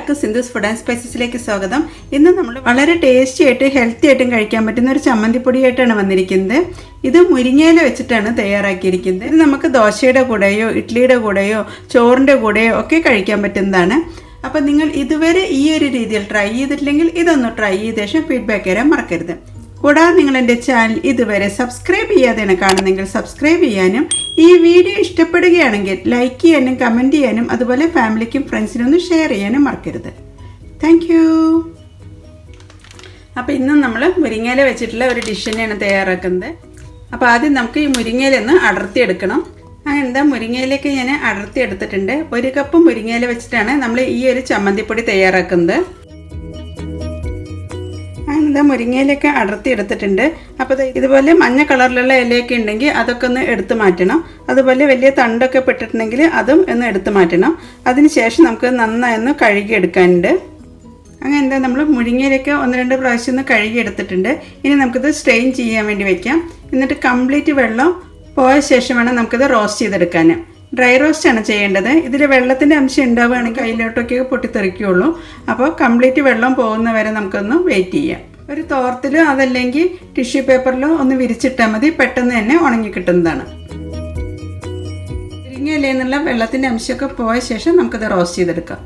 എല്ലാവർക്കും Sindhu's food and സ്പൈസസിലേക്ക് സ്വാഗതം. ഇന്ന് നമ്മൾ വളരെ ടേസ്റ്റി ആയിട്ട് ഹെൽത്തി ആയിട്ടും കഴിക്കാൻ പറ്റുന്ന ഒരു ചമ്മന്തിപ്പൊടിയായിട്ടാണ് വന്നിരിക്കുന്നത്. ഇത് മുരിങ്ങയില വെച്ചിട്ടാണ് തയ്യാറാക്കിയിരിക്കുന്നത്. ഇത് നമുക്ക് ദോശയുടെ കൂടെയോ ഇഡ്ഡലിയുടെ കൂടെയോ ചോറിൻ്റെ കൂടെയോ ഒക്കെ കഴിക്കാൻ പറ്റുന്നതാണ്. അപ്പോൾ നിങ്ങൾ ഇതുവരെ ഈ ഒരു രീതിയിൽ ട്രൈ ചെയ്തിട്ടില്ലെങ്കിൽ ഇതൊന്ന് ട്രൈ ചെയ്ത ശേഷം ഫീഡ്ബാക്ക് തരാൻ മറക്കരുത്. കൂടാതെ നിങ്ങൾ എൻ്റെ ചാനൽ ഇതുവരെ സബ്സ്ക്രൈബ് ചെയ്യാതെയാണ് കാണുന്നതെങ്കിൽ സബ്സ്ക്രൈബ് ചെയ്യാനും ഈ വീഡിയോ ഇഷ്ടപ്പെടുകയാണെങ്കിൽ ലൈക്ക് ചെയ്യാനും കമൻറ്റ് ചെയ്യാനും അതുപോലെ ഫാമിലിക്കും ഫ്രണ്ട്സിനും ഒന്ന് ഷെയർ ചെയ്യാനും മറക്കരുത്. Thank you. അപ്പോൾ ഇന്ന് നമ്മൾ മുരിങ്ങയില വെച്ചിട്ടുള്ള ഒരു ഡിഷ് തന്നെയാണ് തയ്യാറാക്കുന്നത്. അപ്പോൾ ആദ്യം നമുക്ക് ഈ മുരിങ്ങയില ഒന്ന് അടർത്തിയെടുക്കണം. എന്താ മുരിങ്ങയിലേക്ക് ഞാൻ അടർത്തി എടുത്തിട്ടുണ്ട്. 1 കപ്പ് മുരിങ്ങയില വെച്ചിട്ടാണ് നമ്മൾ ഈ ഒരു ചമ്മന്തിപ്പൊടി തയ്യാറാക്കുന്നത്. എന്താ മുരിങ്ങയിലൊക്കെ അടർത്തി എടുത്തിട്ടുണ്ട്. അപ്പോൾ ഇതുപോലെ മഞ്ഞ കളറിലുള്ള ഇലയൊക്കെ ഉണ്ടെങ്കിൽ അതൊക്കെ ഒന്ന് എടുത്ത് മാറ്റണം. അതുപോലെ വലിയ തണ്ടൊക്കെ പെട്ടിട്ടുണ്ടെങ്കിൽ അതും ഒന്ന് എടുത്ത് മാറ്റണം. അതിനുശേഷം നമുക്ക് നന്നായി ഒന്ന് കഴുകിയെടുക്കാനുണ്ട്. അങ്ങനെ എന്താ നമ്മൾ മുരിങ്ങയിലൊക്കെ 1-2 പ്രാവശ്യം ഒന്ന് കഴുകി എടുത്തിട്ടുണ്ട്. ഇനി നമുക്കിത് സ്ട്രെയിൻ ചെയ്യാൻ വേണ്ടി വയ്ക്കാം. എന്നിട്ട് കംപ്ലീറ്റ് വെള്ളം പോയ ശേഷം വേണം നമുക്കിത് റോസ്റ്റ് ചെയ്തെടുക്കാൻ. ഡ്രൈ റോസ്റ്റ് ആണ് ചെയ്യേണ്ടത്. ഇതിൽ വെള്ളത്തിൻ്റെ അംശം ഉണ്ടാവുകയാണെങ്കിൽ അതിലോട്ടൊക്കെ പൊട്ടിത്തെറിക്കുകയുള്ളൂ. അപ്പോൾ കംപ്ലീറ്റ് വെള്ളം പോകുന്ന വരെ നമുക്കൊന്ന് വെയിറ്റ് ചെയ്യാം. ഒരു തോർത്തിലോ അതല്ലെങ്കിൽ ടിഷ്യൂ പേപ്പറിലോ ഒന്ന് വിരിച്ചിട്ടാൽ മതി. പെട്ടെന്ന് തന്നെ ഉണങ്ങി കിട്ടുന്നതാണ്. മുരിങ്ങയിലയിൽ നിന്നുള്ള വെള്ളത്തിൻ്റെ അംശമൊക്കെ പോയ ശേഷം നമുക്കത് റോസ്റ്റ് ചെയ്തെടുക്കാം.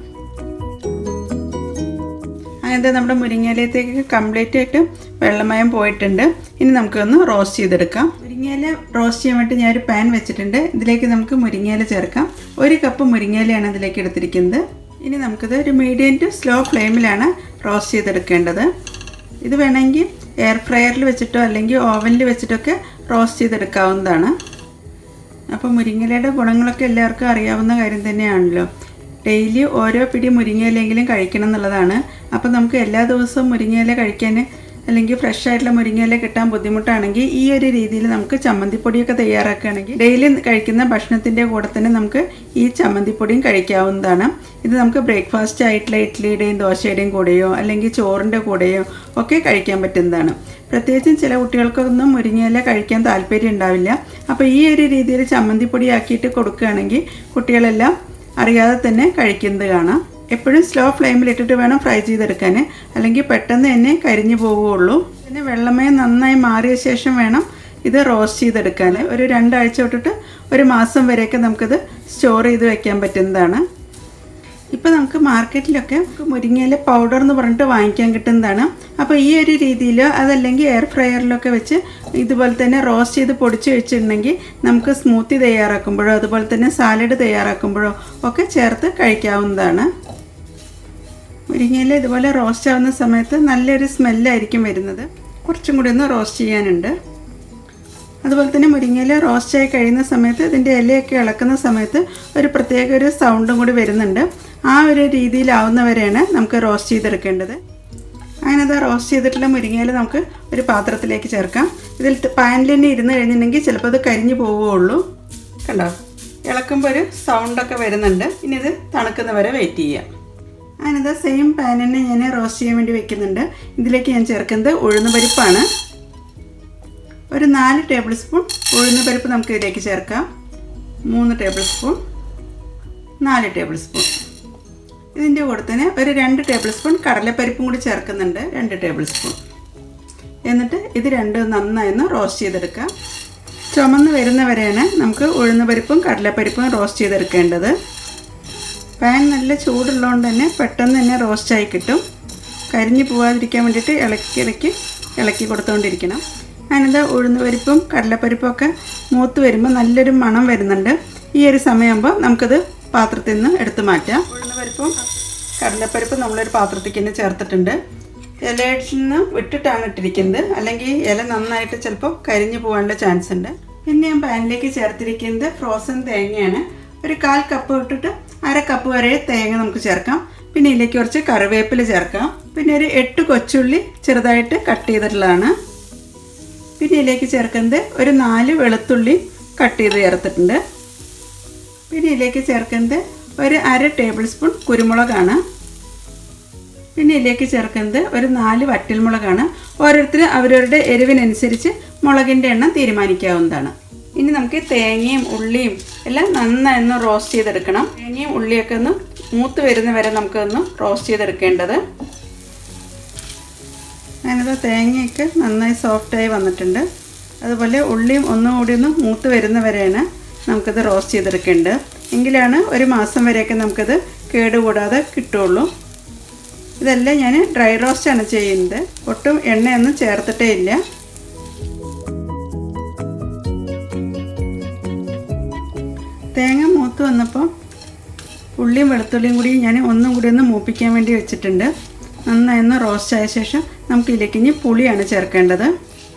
അങ്ങനത്തെ നമ്മുടെ മുരിങ്ങയിലത്തേക്ക് കംപ്ലീറ്റ് ആയിട്ട് വെള്ളമയം പോയിട്ടുണ്ട്. ഇനി നമുക്കൊന്ന് റോസ്റ്റ് ചെയ്തെടുക്കാം. മുരിങ്ങയില റോസ്റ്റ് ചെയ്യാൻ വേണ്ടി ഞാനൊരു പാൻ വെച്ചിട്ടുണ്ട്. ഇതിലേക്ക് നമുക്ക് മുരിങ്ങയില ചേർക്കാം. 1 കപ്പ് മുരിങ്ങയിലയാണ് ഇതിലേക്ക് എടുത്തിരിക്കുന്നത്. ഇനി നമുക്കിത് ഒരു മീഡിയം ടു സ്ലോ ഫ്ലെയിമിലാണ് റോസ്റ്റ് ചെയ്തെടുക്കേണ്ടത്. ഇത് വേണമെങ്കിൽ എയർ ഫ്രയറിൽ വെച്ചിട്ടോ അല്ലെങ്കിൽ ഓവനിൽ വെച്ചിട്ടൊക്കെ റോസ്റ്റ് ചെയ്തെടുക്കാവുന്നതാണ്. അപ്പോൾ മുരിങ്ങയിലയുടെ ഗുണങ്ങളൊക്കെ എല്ലാവർക്കും അറിയാവുന്ന കാര്യം തന്നെയാണല്ലോ. ഡെയിലി ഓരോ പിടി മുരിങ്ങയിലെങ്കിലും കഴിക്കണം എന്നുള്ളതാണ്. അപ്പോൾ നമുക്ക് എല്ലാ ദിവസവും മുരിങ്ങയില കഴിക്കാൻ അല്ലെങ്കിൽ ഫ്രഷ് ആയിട്ടുള്ള മുരിങ്ങയില കിട്ടാൻ ബുദ്ധിമുട്ടാണെങ്കിൽ ഈ ഒരു രീതിയിൽ നമുക്ക് ചമ്മന്തിപ്പൊടിയൊക്കെ തയ്യാറാക്കുകയാണെങ്കിൽ ഡെയിലി കഴിക്കുന്ന ഭക്ഷണത്തിൻ്റെ കൂടെ തന്നെ നമുക്ക് ഈ ചമ്മന്തിപ്പൊടിയും കഴിക്കാവുന്നതാണ്. ഇത് നമുക്ക് ബ്രേക്ക്ഫാസ്റ്റ് ആയിട്ടുള്ള ഇഡ്ഡലിയുടെയും ദോശയുടെയും കൂടെയോ അല്ലെങ്കിൽ ചോറിൻ്റെ കൂടെയോ ഒക്കെ കഴിക്കാൻ പറ്റുന്നതാണ്. പ്രത്യേകിച്ചും ചില കുട്ടികൾക്കൊന്നും മുരിങ്ങയില കഴിക്കാൻ താല്പര്യം ഉണ്ടാവില്ല. അപ്പോൾ ഈ ഒരു രീതിയിൽ ചമ്മന്തിപ്പൊടി ആക്കിയിട്ട് കൊടുക്കുകയാണെങ്കിൽ കുട്ടികളെല്ലാം അറിയാതെ തന്നെ കഴിക്കുന്നത് കാണാം. എപ്പോഴും സ്ലോ ഫ്ലെയിമിലിട്ടിട്ട് വേണം ഫ്രൈ ചെയ്തെടുക്കാൻ, അല്ലെങ്കിൽ പെട്ടെന്ന് തന്നെ കരിഞ്ഞു പോവുകയുള്ളൂ. പിന്നെ വെള്ളമയം നന്നായി മാറിയ ശേഷം വേണം ഇത് റോസ്റ്റ് ചെയ്തെടുക്കാൻ. ഒരു 2 ആഴ്ച തൊട്ടിട്ട് 1 മാസം വരെയൊക്കെ നമുക്കിത് സ്റ്റോർ ചെയ്ത് വെക്കാൻ പറ്റുന്നതാണ്. ഇപ്പോൾ നമുക്ക് മാർക്കറ്റിലൊക്കെ മുരിങ്ങയില പൗഡർ എന്ന് പറഞ്ഞിട്ട് വാങ്ങിക്കാൻ കിട്ടുന്നതാണ്. അപ്പോൾ ഈ ഒരു രീതിയിൽ അതല്ലെങ്കിൽ എയർ ഫ്രയറിലൊക്കെ വെച്ച് ഇതുപോലെ തന്നെ റോസ്റ്റ് ചെയ്ത് പൊടിച്ച് വെച്ചിട്ടുണ്ടെങ്കിൽ നമുക്ക് സ്മൂത്തി തയ്യാറാക്കുമ്പോഴോ അതുപോലെ തന്നെ സാലഡ് തയ്യാറാക്കുമ്പോഴോ ഒക്കെ ചേർത്ത് കഴിക്കാവുന്നതാണ്. മുരിങ്ങയില ഇതുപോലെ റോസ്റ്റ് ആവുന്ന സമയത്ത് നല്ലൊരു സ്മെല്ലായിരിക്കും വരുന്നത്. കുറച്ചും കൂടി ഒന്ന് റോസ്റ്റ് ചെയ്യാനുണ്ട്. അതുപോലെ തന്നെ മുരിങ്ങയില റോസ്റ്റായി കഴിയുന്ന സമയത്ത് ഇതിൻ്റെ ഇലയൊക്കെ ഇളക്കുന്ന സമയത്ത് ഒരു പ്രത്യേക ഒരു സൗണ്ടും കൂടി വരുന്നുണ്ട്. ആ ഒരു രീതിയിലാവുന്നവരെയാണ് നമുക്ക് റോസ്റ്റ് ചെയ്തെടുക്കേണ്ടത്. അങ്ങനെ അത് റോസ്റ്റ് ചെയ്തിട്ടുള്ള മുരിങ്ങയില നമുക്ക് ഒരു പാത്രത്തിലേക്ക് ചേർക്കാം. ഇതിൽ പാനിൽ തന്നെ ഇരുന്ന് കഴിഞ്ഞിട്ടുണ്ടെങ്കിൽ ചിലപ്പോൾ അത് കരിഞ്ഞു പോവുകയുള്ളൂ. കണ്ടോ, ഇളക്കുമ്പോൾ ഒരു സൗണ്ടൊക്കെ വരുന്നുണ്ട്. ഇനി ഇത് തണുക്കുന്നവരെ വെയിറ്റ് ചെയ്യാം. അങ്ങനത്തെ സെയിം പാൻ തന്നെ ഞാൻ റോസ്റ്റ് ചെയ്യാൻ വേണ്ടി വെക്കുന്നുണ്ട്. ഇതിലേക്ക് ഞാൻ ചേർക്കുന്നത് ഉഴുന്നുപരിപ്പാണ്. ഒരു 4 ടേബിൾ സ്പൂൺ ഉഴുന്നുപരിപ്പ് നമുക്ക് ഇതിലേക്ക് ചേർക്കാം. 3 ടേബിൾ സ്പൂൺ, 4 ടേബിൾ സ്പൂൺ. ഇതിൻ്റെ കൂടെ തന്നെ ഒരു 2 ടേബിൾ സ്പൂൺ കടലപ്പരിപ്പും കൂടി ചേർക്കുന്നുണ്ട്, 2 ടേബിൾ സ്പൂൺ. എന്നിട്ട് ഇത് രണ്ടും നന്നായി ഒന്ന് റോസ്റ്റ് ചെയ്തെടുക്കാം. ചുമന്ന് വരുന്നവരെയാണ് നമുക്ക് ഉഴുന്നുപരിപ്പും കടലപ്പരിപ്പും റോസ്റ്റ് ചെയ്തെടുക്കേണ്ടത്. പാൻ നല്ല ചൂടുള്ളതുകൊണ്ട് തന്നെ പെട്ടെന്ന് തന്നെ റോസ്റ്റായി കിട്ടും. കരിഞ്ഞു പോകാതിരിക്കാൻ വേണ്ടിയിട്ട് ഇളക്കി കൊടുത്തുകൊണ്ടിരിക്കണം. അതിനകത്ത് ഉഴുന്നുപരിപ്പും കടലപ്പരിപ്പും ഒക്കെ മൂത്ത് വരുമ്പോൾ നല്ലൊരു മണം വരുന്നുണ്ട്. ഈ ഒരു സമയമാകുമ്പോൾ നമുക്കത് പാത്രത്തിൽ നിന്ന് എടുത്ത് മാറ്റാം. ഉഴുന്നുപരിപ്പും കടലപ്പരിപ്പും നമ്മളൊരു പാത്രത്തേക്ക് തന്നെ ചേർത്തിട്ടുണ്ട്. ഇലയിൽ നിന്ന് വിട്ടിട്ടാണ് ഇട്ടിരിക്കുന്നത്, അല്ലെങ്കിൽ ഇല നന്നായിട്ട് ചിലപ്പോൾ കരിഞ്ഞു പോകാനുള്ള ചാൻസ് ഉണ്ട്. പിന്നെ ഞാൻ പാനിലേക്ക് ചേർത്തിരിക്കുന്നത് ഫ്രോസൺ തേങ്ങയാണ്. ഒരു 1/4 കപ്പ് ഇട്ടിട്ട് 1/2 കപ്പ് വരെ തേങ്ങ നമുക്ക് ചേർക്കാം. പിന്നെ ഇതിലേക്ക് കുറച്ച് കറിവേപ്പില ചേർക്കാം. പിന്നെ ഒരു 8 കൊച്ചുള്ളി ചെറുതായിട്ട് കട്ട് ചെയ്തിട്ടുള്ളതാണ്. പിന്നെ ഇതിലേക്ക് ചേർക്കുന്നത് ഒരു 4 വെളുത്തുള്ളി കട്ട് ചെയ്ത് ചേർത്തിട്ടുണ്ട്. പിന്നെ ഇതിലേക്ക് ചേർക്കുന്നത് ഒരു 1/2 ടേബിൾ സ്പൂൺ കുരുമുളകാണ്. പിന്നെ ഇതിലേക്ക് ചേർക്കുന്നത് ഒരു 4 വറ്റൽമുളകാണ്. ഓരോരുത്തർ അവരവരുടെ എരിവിനനുസരിച്ച് മുളകിൻ്റെ എണ്ണം തീരുമാനിക്കാവുന്നതാണ്. ഇനി നമുക്ക് തേങ്ങയും ഉള്ളിയും എല്ലാം നന്നായി ഒന്ന് റോസ്റ്റ് ചെയ്തെടുക്കണം. തേങ്ങയും ഉള്ളിയൊക്കെ ഒന്ന് മൂത്ത് വരുന്ന വരെ നമുക്കൊന്ന് റോസ്റ്റ് ചെയ്തെടുക്കേണ്ടത്. ഞാനിത് തേങ്ങയൊക്കെ നന്നായി സോഫ്റ്റായി വന്നിട്ടുണ്ട്. അതുപോലെ ഉള്ളിയും ഒന്നുകൂടി ഒന്ന് മൂത്ത് വരുന്ന വരെയാണ് നമുക്കിത് റോസ്റ്റ് ചെയ്തെടുക്കേണ്ടത്. എങ്കിലാണ് ഒരു മാസം വരെയൊക്കെ നമുക്കിത് കേടുകൂടാതെ കിട്ടുള്ളൂ. ഇതെല്ലാം ഞാൻ ഡ്രൈ റോസ്റ്റാണ് ചെയ്യുന്നത്. ഒട്ടും എണ്ണയൊന്നും ചേർത്തിട്ടേ ഇല്ല. തേങ്ങ മൂത്ത് വന്നപ്പോൾ ഉള്ളിയും വെളുത്തുള്ളിയും കൂടി ഞാൻ ഒന്നും കൂടി ഒന്ന് മൂപ്പിക്കാൻ വേണ്ടി വെച്ചിട്ടുണ്ട്. നന്നായി ഒന്ന് റോസ്റ്റ് ആയ ശേഷം നമുക്ക് ഇതിലേക്ക് ഇനി പുളിയാണ് ചേർക്കേണ്ടത്.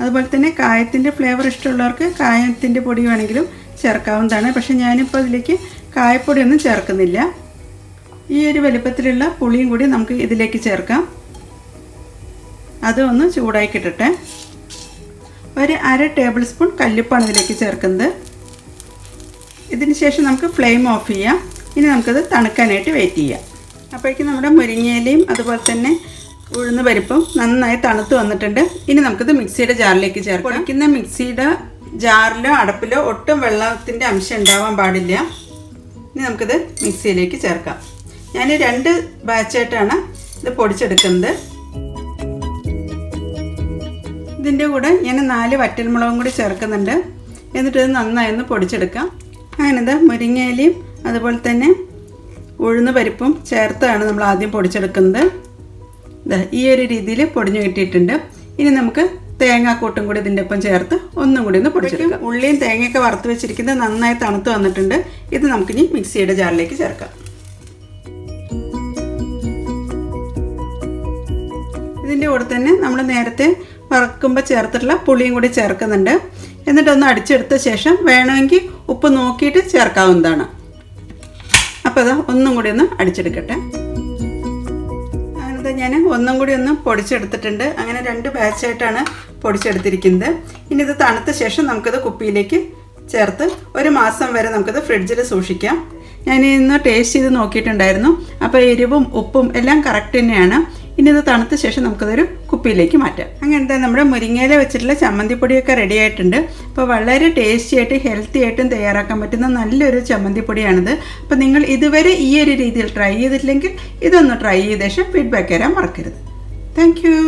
അതുപോലെ തന്നെ കായത്തിൻ്റെ ഫ്ലേവർ ഇഷ്ടമുള്ളവർക്ക് കായത്തിൻ്റെ പൊടി വേണമെങ്കിലും ചേർക്കാവുന്നതാണ്. പക്ഷേ ഞാനിപ്പോൾ ഇതിലേക്ക് കായപ്പൊടിയൊന്നും ചേർക്കുന്നില്ല. ഈ ഒരു വലുപ്പത്തിലുള്ള പുളിയും കൂടി നമുക്ക് ഇതിലേക്ക് ചേർക്കാം. അതൊന്ന് ചൂടായി കിട്ടട്ടെ. ഒരു 1/2 ടേബിൾ സ്പൂൺ കല്ലുപ്പാണ് ഇതിലേക്ക് ചേർക്കുന്നത്. ഇതിന് ശേഷം നമുക്ക് ഫ്ലെയിം ഓഫ് ചെയ്യാം. ഇനി നമുക്കത് തണുക്കാനായിട്ട് വെയിറ്റ് ചെയ്യാം. അപ്പോഴേക്കും നമ്മുടെ മുരിങ്ങയിലയും അതുപോലെ തന്നെ ഉഴുന്ന് പരിപ്പും നന്നായി തണുത്ത് വന്നിട്ടുണ്ട്. ഇനി നമുക്കിത് മിക്സിയുടെ ജാറിലേക്ക് ചേർക്കാം. പൊടിക്കുന്ന മിക്സിയുടെ ജാറിലോ അടപ്പിലോ ഒട്ടും വെള്ളത്തിൻ്റെ അംശം ഉണ്ടാവാൻ പാടില്ല. ഇനി നമുക്കിത് മിക്സിയിലേക്ക് ചേർക്കാം. ഞാൻ 2 ബാച്ചായിട്ടാണ് ഇത് പൊടിച്ചെടുക്കുന്നത്. ഇതിൻ്റെ കൂടെ ഞാൻ 4 വറ്റൽമുളകും കൂടി ചേർക്കുന്നുണ്ട്. എന്നിട്ട് ഇത് നന്നായി ഒന്ന് പൊടിച്ചെടുക്കാം. അങ്ങനെത് മുരിങ്ങയിലയും അതുപോലെ തന്നെ ഉഴുന്ന് പരിപ്പും ചേർത്താണ് നമ്മൾ ആദ്യം പൊടിച്ചെടുക്കുന്നത്. ഈ ഒരു രീതിയിൽ പൊടിഞ്ഞു കിട്ടിയിട്ടുണ്ട്. ഇനി നമുക്ക് തേങ്ങാക്കൂട്ടും കൂടി ഇതിൻ്റെ ഒപ്പം ചേർത്ത് ഒന്നും കൂടി ഒന്ന് പൊടിച്ചെടുക്കാം. ഉള്ളിയും തേങ്ങയൊക്കെ വറുത്ത് വെച്ചിരിക്കുന്നത് നന്നായി തണുത്ത് വന്നിട്ടുണ്ട്. ഇത് നമുക്കിനി മിക്സിയുടെ ജാറിലേക്ക് ചേർക്കാം. ഇതിൻ്റെ കൂടെ തന്നെ നമ്മൾ നേരത്തെ വറക്കുമ്പോൾ ചേർത്തിട്ടുള്ള പുളിയും കൂടി ചേർക്കുന്നുണ്ട്. എന്നിട്ടൊന്ന് അടിച്ചെടുത്ത ശേഷം വേണമെങ്കിൽ ഉപ്പ് നോക്കിയിട്ട് ചേർക്കാവുന്നതാണ്. അപ്പോൾ അത് ഒന്നും കൂടി ഒന്ന് അടിച്ചെടുക്കട്ടെ. അങ്ങനത്തെ ഞാൻ ഒന്നും കൂടി ഒന്ന് പൊടിച്ചെടുത്തിട്ടുണ്ട്. അങ്ങനെ 2 ബാച്ചായിട്ടാണ് പൊടിച്ചെടുത്തിരിക്കുന്നത്. ഇനി ഇത് തണുത്ത ശേഷം നമുക്കിത് കുപ്പിയിലേക്ക് ചേർത്ത് ഒരു മാസം വരെ നമുക്കിത് ഫ്രിഡ്ജിൽ സൂക്ഷിക്കാം. ഞാൻ ഇന്ന് ടേസ്റ്റ് ചെയ്ത് നോക്കിയിട്ടുണ്ടായിരുന്നു. അപ്പോൾ എരിവും ഉപ്പും എല്ലാം കറക്റ്റ് തന്നെയാണ്. ഇനി ഇത് തണുത്ത ശേഷം നമുക്കതൊരു കുപ്പിയിലേക്ക് മാറ്റാം. അങ്ങനത്തെ നമ്മുടെ മുരിങ്ങയില വെച്ചിട്ടുള്ള ചമ്മന്തിപ്പൊടിയൊക്കെ റെഡി ആയിട്ടുണ്ട്. അപ്പോൾ വളരെ ടേസ്റ്റി ആയിട്ട് ഹെൽത്തി ആയിട്ടും തയ്യാറാക്കാൻ പറ്റുന്ന നല്ലൊരു ചമ്മന്തിപ്പൊടിയാണിത്. അപ്പോൾ നിങ്ങൾ ഇതുവരെ ഈ ഒരു രീതിയിൽ ട്രൈ ചെയ്തിട്ടില്ലെങ്കിൽ ഇതൊന്ന് ട്രൈ ചെയ്ത ശേഷം ഫീഡ്ബാക്ക് തരാൻ മറക്കരുത്. Thank you.